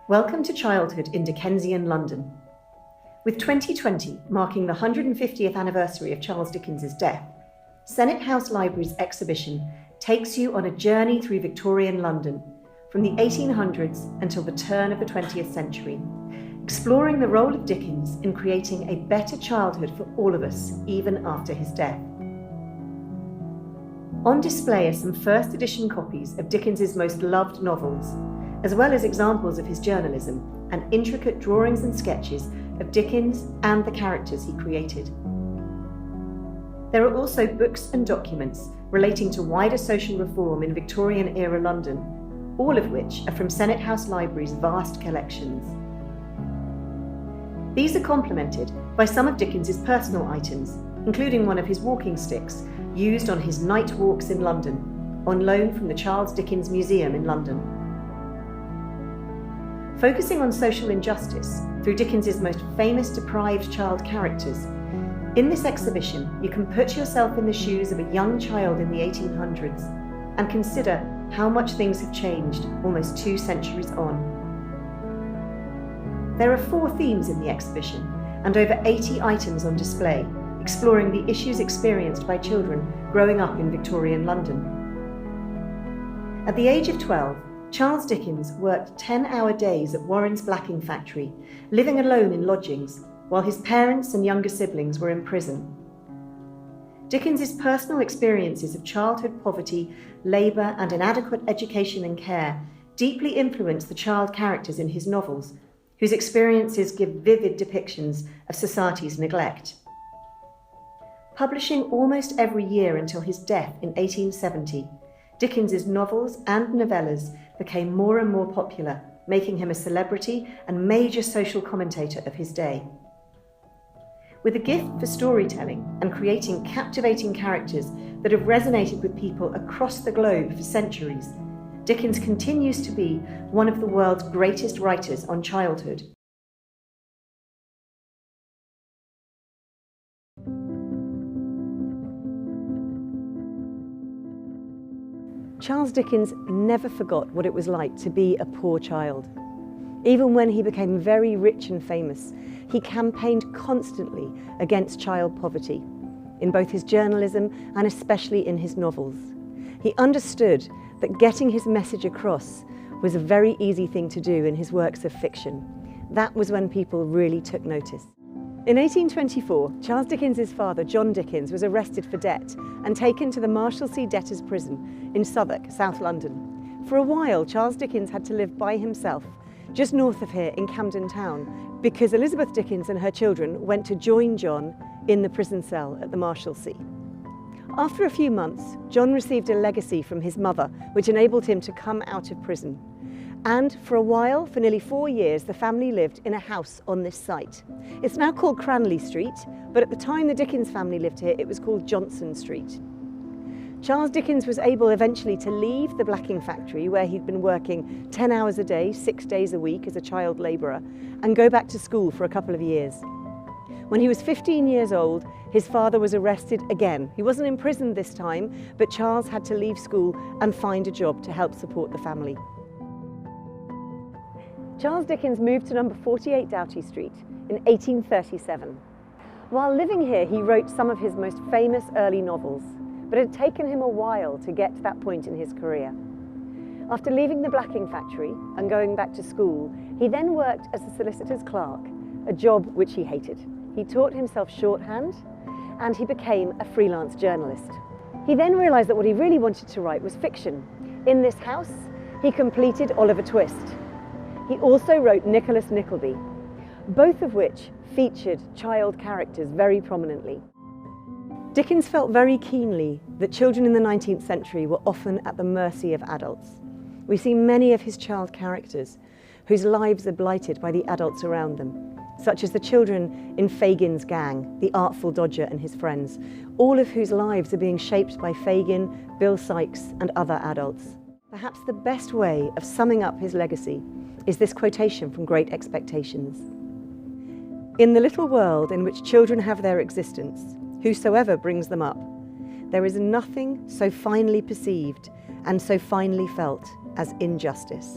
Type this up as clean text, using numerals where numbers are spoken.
Welcome to Childhood in Dickensian London. With 2020 marking the 150th anniversary of Charles Dickens' death, Senate House Library's exhibition takes you on a journey through Victorian London, from the 1800s until the turn of the 20th century, exploring the role of Dickens in creating a better childhood for all of us, even after his death. On display are some first edition copies of Dickens' most loved novels, as well as examples of his journalism and intricate drawings and sketches of Dickens and the characters he created. There are also books and documents relating to wider social reform in Victorian-era London, all of which are from Senate House Library's vast collections. These are complemented by some of Dickens' personal items, including one of his walking sticks, used on his night walks in London, on loan from the Charles Dickens Museum in London. Focusing on social injustice through Dickens' most famous deprived child characters, in this exhibition you can put yourself in the shoes of a young child in the 1800s and consider how much things have changed almost 2 centuries on. There are 4 themes in the exhibition and over 80 items on display, exploring the issues experienced by children growing up in Victorian London. At the age of 12, Charles Dickens worked 10-hour days at Warren's blacking factory, living alone in lodgings, while his parents and younger siblings were in prison. Dickens' personal experiences of childhood poverty, labour and inadequate education and care deeply influenced the child characters in his novels, whose experiences give vivid depictions of society's neglect. Publishing almost every year until his death in 1870, Dickens' novels and novellas became more and more popular, making him a celebrity and major social commentator of his day. With a gift for storytelling and creating captivating characters that have resonated with people across the globe for centuries, Dickens continues to be one of the world's greatest writers on childhood. Charles Dickens never forgot what it was like to be a poor child. Even when he became very rich and famous, he campaigned constantly against child poverty, in both his journalism and especially in his novels. He understood that getting his message across was a very easy thing to do in his works of fiction. That was when people really took notice. In 1824, Charles Dickens' father, John Dickens, was arrested for debt and taken to the Marshalsea debtors' prison in Southwark, South London. For a while, Charles Dickens had to live by himself, just north of here in Camden Town, because Elizabeth Dickens and her children went to join John in the prison cell at the Marshalsea. After a few months, John received a legacy from his mother, which enabled him to come out of prison. And for a while, for nearly 4 years, the family lived in a house on this site. It's now called Cranley Street, but at the time the Dickens family lived here, it was called Johnson Street. Charles Dickens was able eventually to leave the blacking factory, where he'd been working 10 hours a day, 6 days a week as a child labourer, and go back to school for a couple of years. When he was 15 years old, his father was arrested again. He wasn't imprisoned this time, but Charles had to leave school and find a job to help support the family. Charles Dickens moved to number 48 Doughty Street in 1837. While living here, he wrote some of his most famous early novels, but it had taken him a while to get to that point in his career. After leaving the blacking factory and going back to school, he then worked as a solicitor's clerk, a job which he hated. He taught himself shorthand and he became a freelance journalist. He then realised that what he really wanted to write was fiction. In this house, he completed Oliver Twist. He also wrote Nicholas Nickleby, both of which featured child characters very prominently. Dickens felt very keenly that children in the 19th century were often at the mercy of adults. We see many of his child characters whose lives are blighted by the adults around them, such as the children in Fagin's gang, the Artful Dodger and his friends, all of whose lives are being shaped by Fagin, Bill Sikes and other adults. Perhaps the best way of summing up his legacy is this quotation from Great Expectations. "In the little world in which children have their existence, whosoever brings them up, there is nothing so finely perceived and so finely felt as injustice."